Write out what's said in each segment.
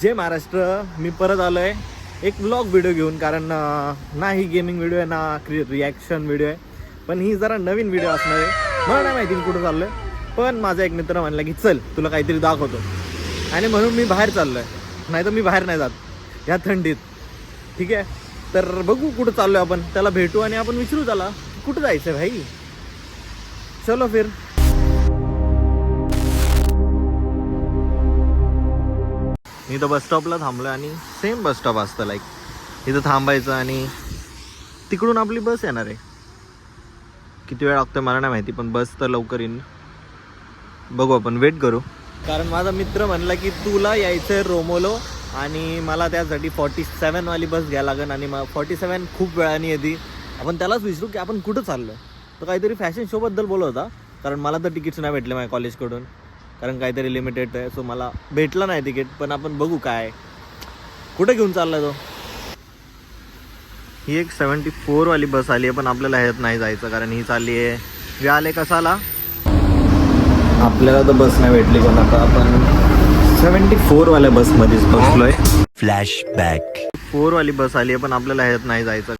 जय महाराष्ट्र. मी परत आलो आहे एक व्लॉग व्हिडिओ घेऊन. कारण ना ही गेमिंग व्हिडिओ आहे ना रिॲक्शन व्हिडिओ आहे, पण ही जरा नवीन व्हिडिओ असणार आहे. मला नाही माहिती मी कुठं चाललो आहे, पण माझा एक मित्र म्हणला की चल तुला काहीतरी दाखवतो, आणि म्हणून मी बाहेर चाललो आहे. नाही तर मी बाहेर नाही जात या थंडीत. ठीक आहे, तर बघू कुठं चाललो आहे आपण. त्याला भेटू आणि आपण विचारू त्याला कुठं जायचं आहे भाई. चलो फिर. मी तर बस स्टॉपला थांबलो आणि सेम बस स्टॉप असतं लाईक इथं थांबायचं आणि तिकडून आपली बस येणार आहे. किती वेळ लागतो मला नाही माहिती, पण बस तर लवकर येईन. बघू आपण वेट करू. कारण माझा मित्र म्हणला की तुला यायचं आहे रोमोलो आणि मला त्यासाठी 47 वाली बस घ्यायला लागेल. आणि मग 47 खूप वेळाने येते. आपण त्यालाच विचारू की आपण कुठं चाललो आहे. तो काहीतरी फॅशन शोबद्दल बोलत होता, कारण मला तर तिकीट्स नाही भेटले माझ्या कॉलेजकडून, कारण काहीतरी लिमिटेड आहे. सो मला भेटलं नाही तिकीट. पण आपण बघू काय कुठं घेऊन चालला तो. ही एक 74 वाली बस आली आहे, पण आपल्याला ह्यात नाही जायचं कारण ही चालली आहे व्याले कसाला. आपल्याला तर बस नाही भेटली, पण आता आपण 74 वाल्या बसमध्येच बसलोय. फ्लॅशबॅक. 4 वाली बस आली आहे, पण आपल्याला ह्यात नाही जायचं.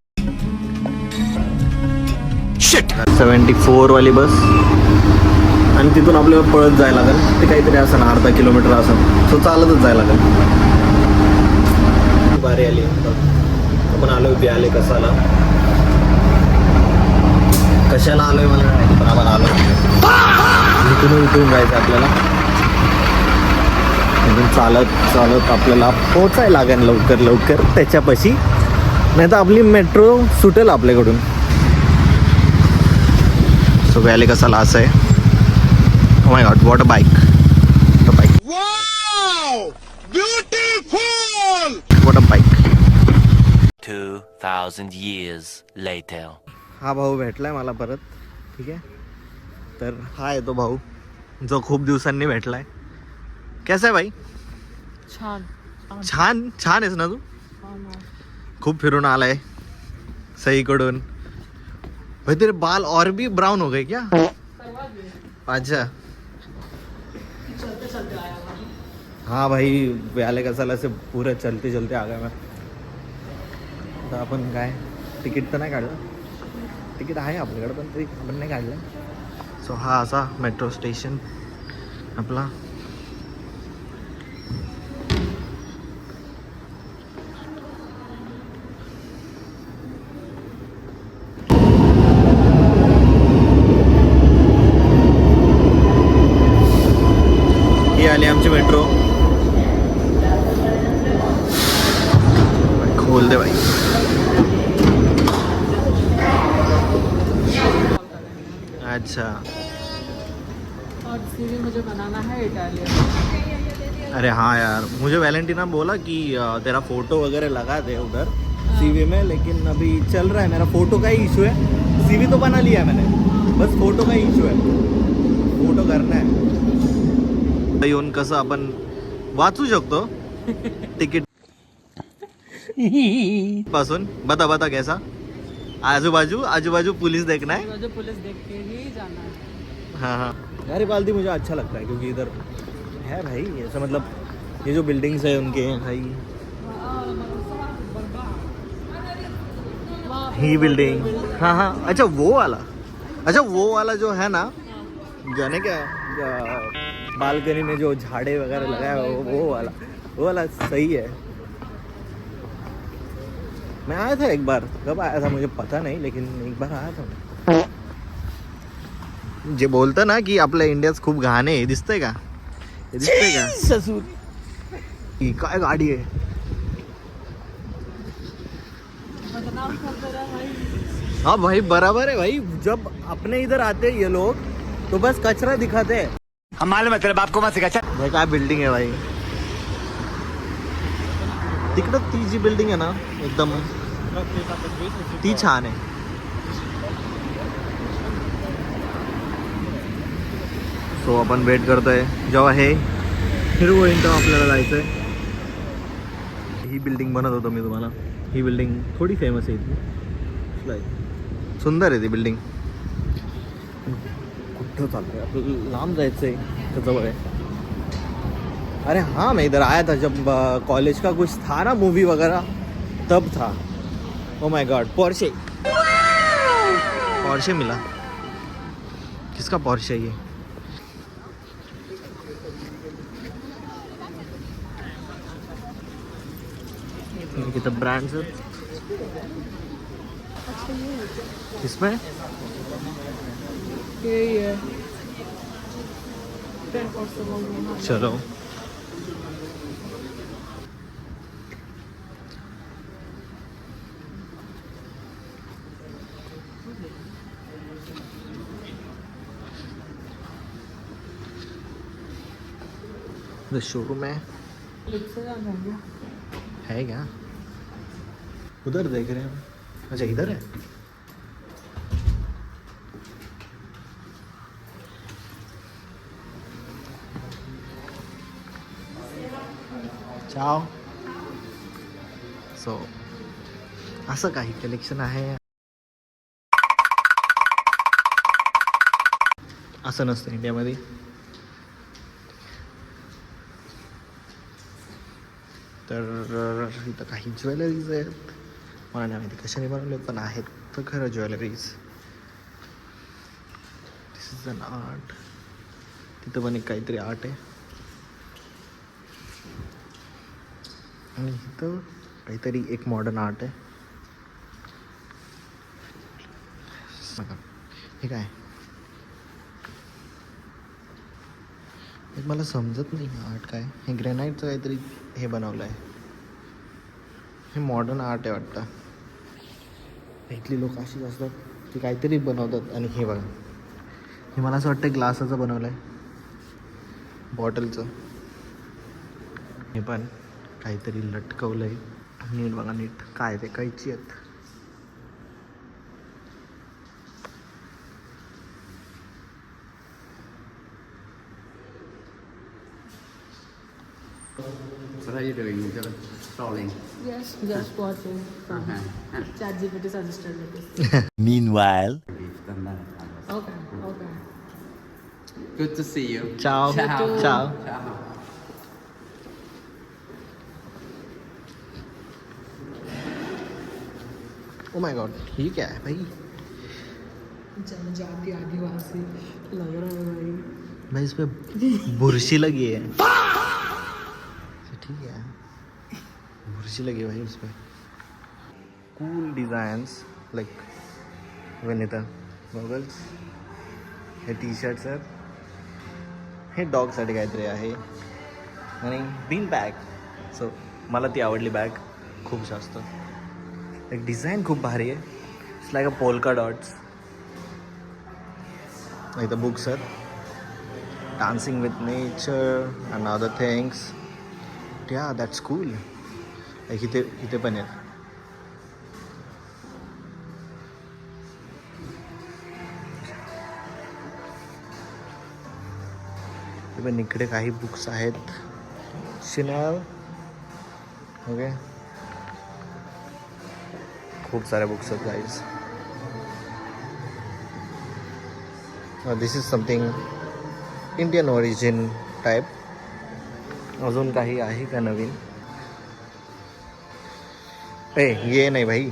74 वाली बस आणि तिथून आपल्याला पळत जायला लागेल. ते काहीतरी असं ना अर्धा किलोमीटर असं, सो चालतच जायला लागेल. बारी आली. आपण आलोय बियाले कसाला. कशाला आलोय मला नाही माहिती, पण आपण आलो. इथून जायचं आपल्याला. इथून चालत चालत आपल्याला पोचायला लागेल लवकर लवकर त्याच्यापाशी, नाही तर आपली मेट्रो सुटेल आपल्याकडून. सो बियाले कसाला असं आहे. Oh my god, what a bike. The bike. Wow! Beautiful! What a bike. 2000 years later. हा भाऊ भेटलाय मला परत. ठीक आहे, तर हा आहे तो भाऊ जो खूप दिवसांनी भेटलाय. कैसा आहे भाई? छान छान छान आहेस ना तू? खूप फिरून आलाय सईकडून. भाई तेरे बाल और भी ब्राउन हो गए क्या? अच्छा. हाँ भाई व्याले कसाला से पूरे चलते चलते आ गया मैं. आता आपण काय तिकीट तर नाही काढलं. तिकीट आहे आपल्याकडे, पण तरी आपण नाही काढलं. सो हा असा मेट्रो स्टेशन आपला. ही आली आमची मेट्रो. खोल दे भाई. अच्छा. और सीवी मुझे बनाना है इटालियन. अरे हाँ यार, मुझे वैलेंटिना बोला कि तेरा फोटो वगैरह लगा दे उधर सीवी में, लेकिन अभी चल रहा है मेरा फोटो का ही इशू है. सीवी तो बना लिया है मैंने, बस फोटो का ही इशू है. फोटो करना है. येऊन कसं आपण वाचू शकतो तिकीट पासून. बता बता कैसा. आजूबाजू आजूबाजू पुलिस देखना है. मुझे पुलिस देख के ही जाना है. हाँ हाँ, गारिबाल्दी मुझे अच्छा लगता है क्योंकि इधर है भाई ऐसा, मतलब ये जो बिल्डिंग्स है उनके भाई. ही बिल्डिंग. हाँ हाँ, अच्छा वो वाला. अच्छा वो वाला जो है ना, जाने क्या बालकनी में जो झाड़े वगैरह लगाया वो वाला सही है. मैं आया था एक बार. कब आया था मुझे पता नहीं, लेकिन एक बार आया था मैं. जे बोलतं ना की आपल्या इंडियात खूप घाण आहे, दिसतंय का? हे दिसतंय का ससूर? ही काय गाडी आहे. हाँ भाई बराबर है भाई. जब अपने इधर आते हैं ये लोग तो बस कचरा दिखाते हैं. हमारे मतलब आपको मत सिखा. भाई काय बिल्डिंग आहे भाई. तिकडं ती जी बिल्डिंग आहे ना एकदम ती छान आहे. सो आपण वेट करतोय जेव्हा हे हिरवं होईल तेव्हा आपल्याला जायचं आहे. ही बिल्डिंग बनत होतो मी तुम्हाला. ही बिल्डिंग थोडी फेमस आहे इथली. सुंदर आहे ती बिल्डिंग. कुठं चाललं आहे आपल्याला? लांब जायचं आहे तर जवळ आहे. अरे हाँ, मैं इधर आया था जब कॉलेज का कुछ था ना, मूवी वगैरह, तब था. Oh my God, Porsche. Porsche मिला. किसका पोर्शे ये? कितना ब्रांड्स है इसमें? यही है 10% चलो. शोरूम है क्या? उधर देख रहे हैं. अच्छा इधर है. चाओ. सो असं काही कलेक्शन आहे. असं नसतं इंडियामध्ये. तर इथं काही ज्वेलरीज आहेत. मला नाही माहिती कशाने बनवले, पण आहेत तर खरं jewelleries. This is an art. तिथं पण एक काहीतरी आर्ट आहे. आणि इथं काहीतरी एक मॉडर्न आर्ट आहे. बघा हे काय, मला समजत नाही आर्ट काय. हे ग्रेनाईटचं काहीतरी हे बनवलं आहे. हे मॉडर्न आर्ट आहे वाटतं. इथली लोक अशीच असतात की काहीतरी बनवतात. आणि हे बघा, हे मला असं वाटतं ग्लासाचं बनवलं आहे, बॉटलचं. हे पण काहीतरी लटकवलं आहे. नीट बघा, नीट काय ते कैची आहेत. What are you doing? You're just scrolling. Yes, just watching. Okay. ChatGPT suggested this. Meanwhile, We've done that. Okay, okay. Good to see you. चाओ. Ciao. चाओ. Ciao. ओ माय गॉड, ये क्या है भाई? जनजाति आदिवासी लग रहा है भाई. भाई इस पे बुरशी लगी है. ठीक है, बुरशी लगी है भाई उस पे. Cool designs like Vanita goggles. हे टी शर्ट्स आहेत. हे डॉगसाठी काहीतरी आहे. आणि बीन बॅग. सो मला ती आवडली बॅग खूप जास्त. एक डिझाईन खूप भारी आहे. It's like a polka dots. इथं बुक्स आहेत. Dancing with nature and other things. Yeah, that's cool. Like इथे पण आहेत. पण इकडे काही बुक्स आहेत. शिनल. ओके, खूप सारे बुक्स आहेत guys. This is something Indian origin type. अजून काही आहे का नवीन? ये नाही भाई.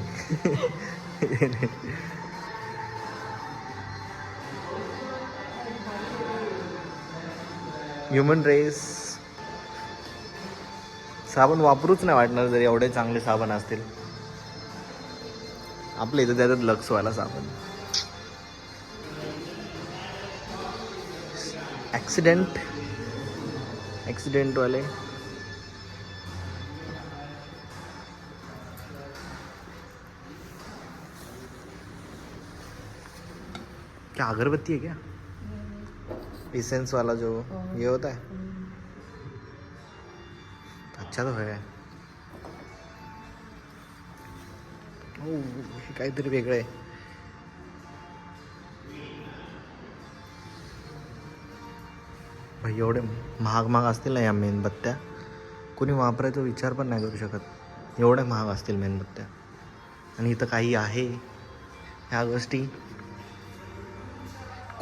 Human race. साबण वापरूच नाही वाटणार जर एवढे चांगले साबण असतील. आपल्या इथं त्याच्यात लक्सवाला साबण. ॲक्सिडेंट वाले. क्या अगरबत्ती है क्या? इसेंस वाला जो ये होता है. अच्छा तो है. हे काहीतरी वेगळं आहे. भाई एवढे महाग महाग असतील ना या मेणबत्त्या. कोणी वापरायचा विचार पण नाही करू शकत. एवढ्या महाग असतील मेणबत्त्या. आणि इथं काही आहे ह्या गोष्टी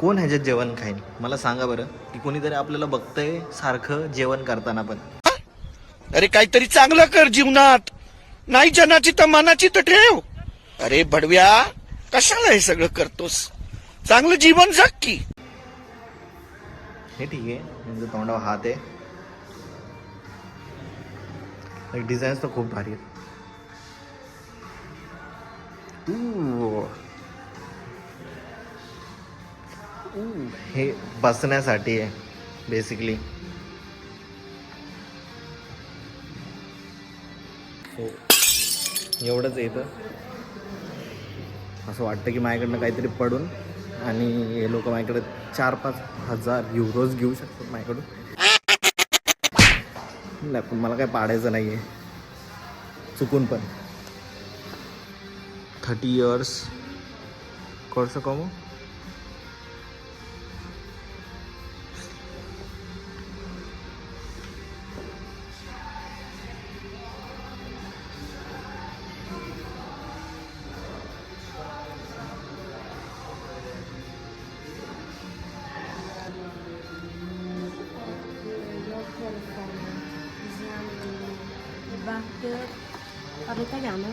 कोण ह्याच्यात जेवण खाईन मला सांगा बरं, की कोणीतरी आपल्याला बघतंय सारखं जेवण करताना पण. अरे काहीतरी चांगलं कर जीवनात, नाही जनाची तर मनाची तर ठेव. अरे बडव्या, कशाला हे सगळं करतोस? चांगलं जीवन जग की. हे ठीक आहे, म्हणजे तोंडावर हात आहे. डिझाईन्स तर खूप भारी आहेत. हे बसण्यासाठी आहे बेसिकली. एवढंच येतं. असं वाटतं की माझ्याकडनं काहीतरी पडून आणि हे लोक माझ्याकडे 4-5 हजार युरोज घेऊ शकतात माझ्याकडून. नाही पण मला काय पाडायचं नाही आहे चुकून पण. 30 years कोर्स कमू. Parlo italiano?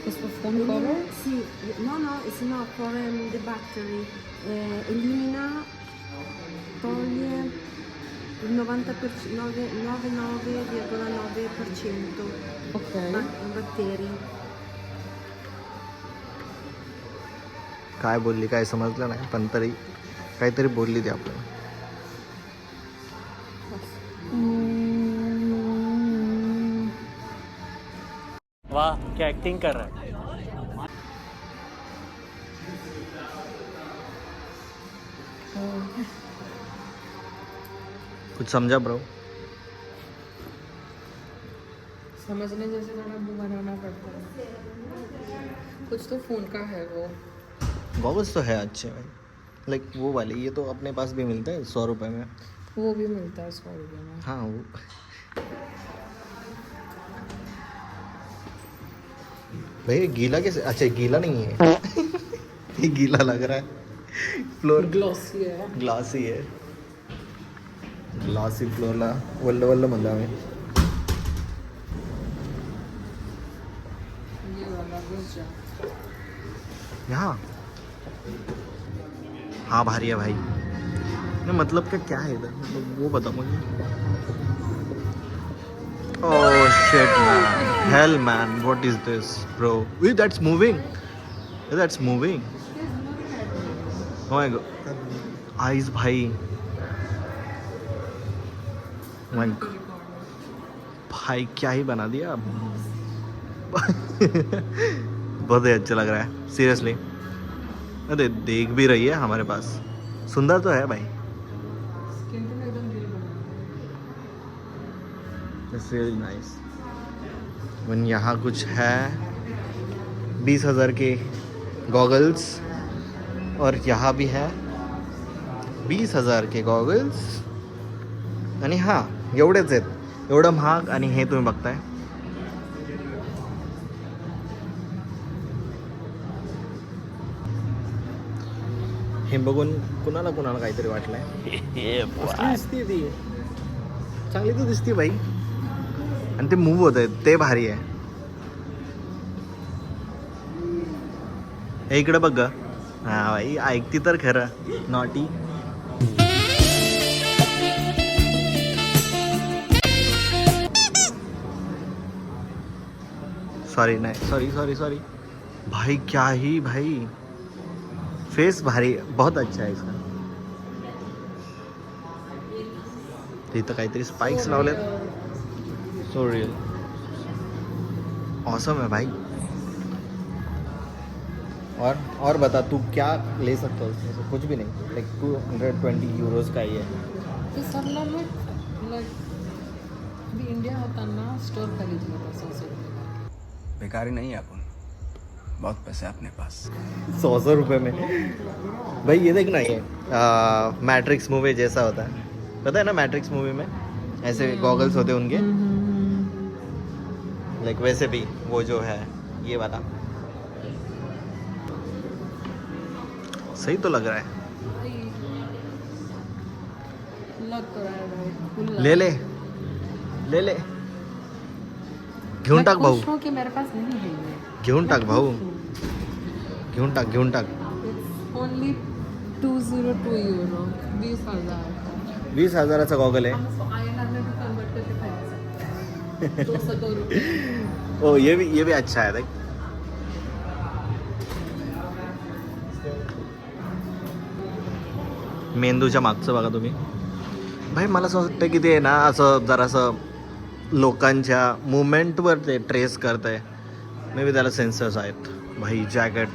Questo phone cover? Sì, no, se no for the battery elimina, toglie il 99,9% Ok. batteri. काय बोलली काय समजलं नाही, पण तरी काहीतरी बोलली ती आपल्याला. वाह क्या एक्टिंग कर रहा है. कुछ समझा ब्रो? समझने जैसे थोड़ा बनाना पड़ता है. कुछ तो फोन का है वो. गॉगल्स तो है अच्छे भाई, लाइक वो वाले. ये तो अपने पास भी मिलता है 100 रुपये में. वो भी मिलता है 100 रुपये में. हाँ वो भाई गीला कैसे? अच्छा गीला नहीं है. ये गीला लग रहा है. फ्लोर ग्लॉसी है. ग्लासी है. ग्लासी फ्लोरला वल्ल वल्ल म्हणतो आम्ही. ये वाला घुस जा. यहाँ हाँ भारी है भाई. ना मतलब क्या है इधर, मतलब वो बताओ मुझे. Oh shit man, hell man, what is this bro? Wait, that's moving. That's moving. Oh my god, eyes भाई. Oh my god. भाई क्या ही बना दिया. बहुत ही अच्छा लग रहा है सीरियसली. अरे देख भी रही है हमारे पास. सुंदर तो है भाई. It's really nice. वन यहाँ कुछ है 20,000 के गॉगल्स, और यहाँ भी है 20,000 के गॉगल्स. आणि हां एवढेच आहेत. एवढं महाग आणि हे तुम्ही बघताय. हे बघून कुणाला कुणाला काहीतरी वाटलंय. कसली दिसते ती. चांगली तर दिसते भाई. आणि ते मूव्ह होत आहेत ते भारी आहे. हे इकडे बघ. हा भाई ऐकती तर खरं. नॉटी. सॉरी नाही, सॉरी भाई. क्या ही भाई फेस भारी, बहुत अच्छा है इसका. इथं काहीतरी स्पाइक्स लावलेत. सो रियल ऑसम है भाई. और बता तू क्या ले सकता है उसमें से? कुछ भी नहीं. लाइक 220 यूरोज का ही है. ते सरला लाईक मी इंडिया होताना स्टोर खरीदला होता 600 रुपये. बेकारी नहीं है अपन, बहुत पैसे अपने पास. 100 रुपये में भाई. ये देखना, ये मैट्रिक्स मूवी जैसा होता है, पता है ना? मैट्रिक्स मूवी में ऐसे गॉगल्स होते हैं उनके. लाइक वैसे भी वो जो है ये वाला सही तो लग रहा है. लग तो रहा है भाई. फुल ले ले ले ले घेऊन टाक भाऊ. खुश हूँ कि मेरे पास नहीं है ये. घेऊन टाक भाऊ. घेऊन टाक घेऊन टाक. Only 202 euro. 20,000. 20,000चा गॉगल आहे. INR में भी कन्वर्ट करके खरीद सकते हैं. 202 रुपये. ओ ये भी अच्छा है. देख मेंदूच्या मागचं बघा तुम्ही. भाई मला असं वाटतं की ते ना असं जरासं लोकांच्या मुवमेंटवर ते ट्रेस करत आहे. मे बी त्याला सेन्सर्स आहेत. भाई जॅकेट.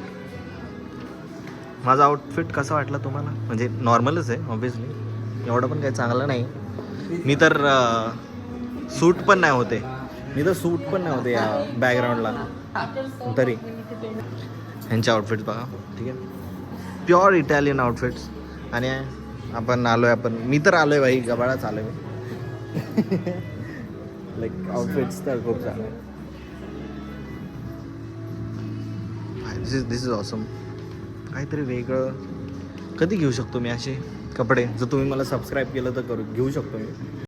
माझा आउटफिट कसा वाटला तुम्हाला? म्हणजे नॉर्मलच आहे ऑब्व्हियसली. एवढं पण काही चांगलं नाही. मी तर सूट पण नाही होते. या बॅकग्राऊंडला तरी. ह्यांचे आउटफिट्स बघा. ठीक आहे प्युअर इटालियन आउटफिट्स. आणि आपण मी तर आलोय भाई गबाळाच आलोय मी. लाईक आउटफिट्स तर खूप चांगले. दिस इज ऑसम. काहीतरी वेगळं कधी घेऊ शकतो मी असे कपडे? जर तुम्ही मला सबस्क्राईब केलं तर घेऊ शकतो मी.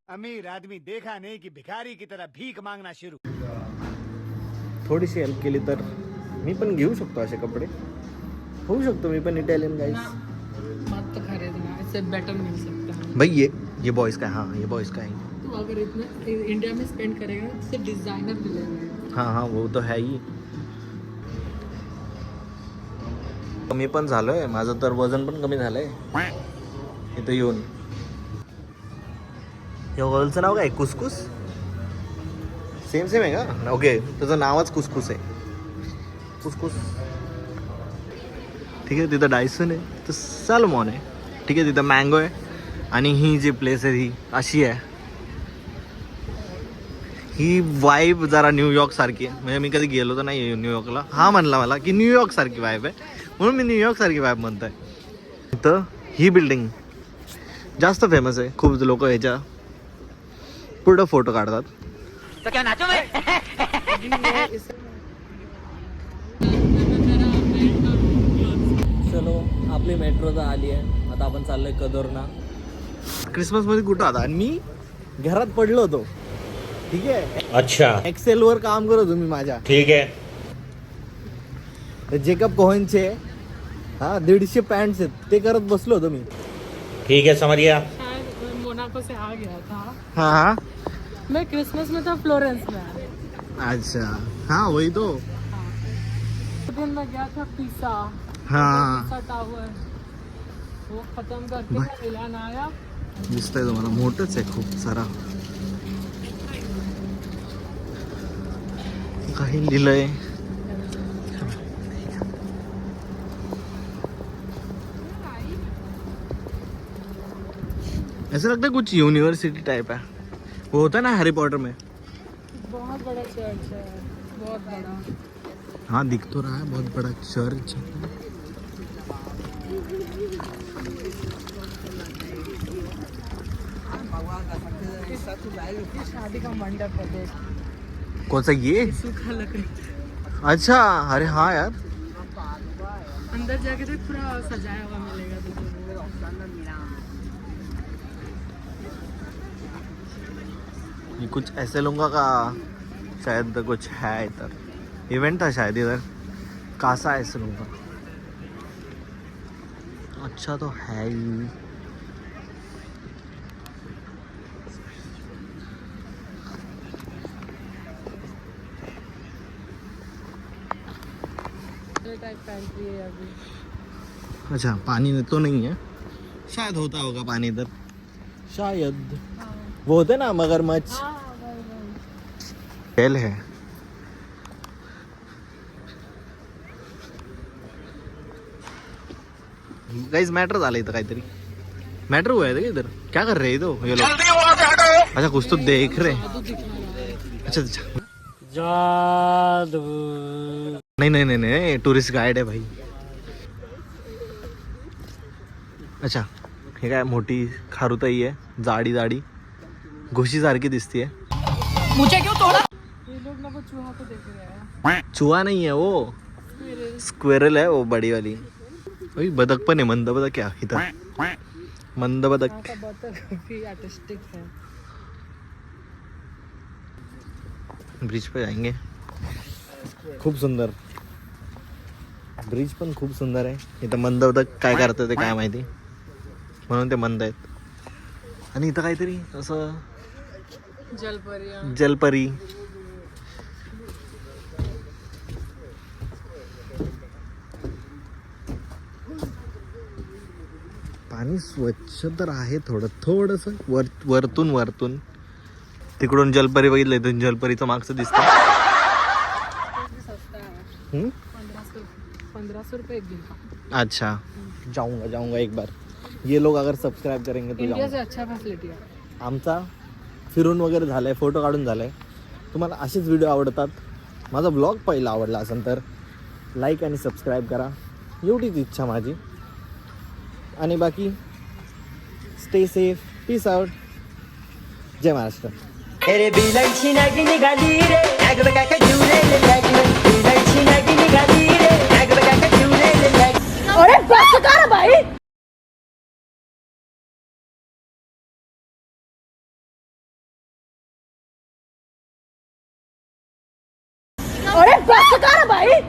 अमीर आदमी देखा नहीं कि भिखारी की तरह भीख मांगना शुरू. थोडीशी हेल्प केली तर मी पण घेऊ शकतो असे कपडे. होऊ शकतो मी पण इटालियन गाईस. मत तो खरीदना. इससे बेटर मिल सकता है भाई ये बॉयज का है. हाँ ये बॉयज का है. तो अगर इतना इंडिया में स्पेंड करेगा तो इससे डिजाइनर मिलेगा. हाँ वो तो है ही. कमी पण झालंय माझं तर. वजन पण कमी झालंय इथं येऊन. या गर्लचं नाव काय? कुसकुस. सेम आहे का? ओके त्याचं नावच कुसकुस आहे. कुसकुस. ठीक आहे. तिथं डायसन आहे. तिथं सॅल्मॉन आहे. ठीक आहे. तिथं मँगो आहे. आणि ही जी प्लेस आहे ही अशी आहे. ही वाईब जरा न्यूयॉर्क सारखी आहे. म्हणजे मी कधी गेलो तर नाही न्यूयॉर्कला. हा म्हणला मला की न्यूयॉर्क सारखी वाईब आहे म्हणून मी न्यूयॉर्क सारखी वाईब म्हणतोय. इथं ही बिल्डिंग जास्त फेमस आहे. खूप लोक ह्याच्या पुढं फोटो काढतात. तो क्या नाचो मैं? चलो आपली मेट्रो तर आली आहे. आता आपण चाललोय कदोरना. क्रिसमसमध्ये कुठं आता? आणि मी घरात पडलो होतो. ठीक आहे. अच्छा एक्सेल वर काम करत होतो मी माझ्या. ठीक है. जेकब कोहेनचे 150 पॅन्ट्स आहेत ते करत बसलो होतो मी. ठीक है समझ गया. शायद मोनाको से आ गया था. हाँ मैं क्रिसमस में था फ्लोरेंस में. अच्छा हाँ वही तो. दिन में गया था पिसा. हाँ पिसा टावर वो खत्म करके मैं मिलान आया. दिसतंय तुम्हाला मोठंच आहे खूप सारा. काही लिहिलंय. ऐसा लगता है कुछ यूनिवर्सिटी टाइप है. वो होता है ना हैरी पॉटर में. बहुत बड़ा चर्च है. बहुत बड़ा. हाँ दिख तो रहा है बहुत बड़ा चर्च. शादी का मंडप है. देख कौन सा ये? सूखा लकड़ी. अच्छा अरे हाँ यार. अंदर जाके देख पूरा सजाया हुआ मिलेगा तुझे. ये कुछ ऐसे लोगों का शायद कुछ है इधर. इवेंट था शायद इधर. कासा ऐसे लोगों का. अच्छा तो है ही. टाइप पेंट्री है अभी. अच्छा पानी तो नहीं है. शायद होता होगा पानी इधर. शायद वो होते ना मगरमच्छ. पेल है. गाइस मैटर झालं इथं काहीतरी. मैटर हुआ है इधर. क्या कर रहे हैं तो ये लोग? अच्छा कुछ तो देख रहे हैं. अच्छा अच्छा. जादू. नहीं टूरिस्ट गाइड है भाई. अच्छा हे काय मोठी खारुताई आहे. जाडी घोशी सारखी दिसतीये. ये लोग ना कुछ चूहा को देख रहा है. चुहा नहीं है वो, स्क्वेरल है वो बड़ी वाली. ओय, बदक पण आहे, मंद बदक क्या इथं, मंद बदक. यहाँ का बतख काफी आर्टिस्टिक है. ब्रिज पे जाएंगे. खूप सुंदर ब्रिज पण खूप सुंदर आहे. इथं मंद बदक काय करतं ते काय माहिती, म्हणून ते मंद आहेत. आणि इथं काहीतरी असं जलपरिया. जलपरी. पाणी स्वच्छ तर आहे, थोडंसं वरतून तिकडून जलपरी बघितलं, इथून जलपरीचं मागचं दिसतं. सस्ता है. हम्म? 1500 रुपये एक दिन का. अच्छा, जाऊंगा एक बार. ये लोग अगर सबस्क्राइब करेंगे तो इंडिया से जाऊंगा. अच्छा फैसिलिटी है. आमचा फिरून वगैरे झालाय, फोटो काढून झालाय. तुम्हाला असेच व्हिडिओ आवडतात, माझा ब्लॉग पहिला आवडला असेल तर लाईक आणि सबस्क्राईब करा, एवढीच इच्छा माझी. आणि बाकी स्टे सेफ, पीस आउट, जय महाराष्ट्र. अरे बिलाची नागी निघाली रे, नाग बघा का जीवलेले लागलं. बिलाची नागी निघाली रे, नाग बघा का जीवलेले लागलं. अरे बस कर भाई. अरे बस कर भाई.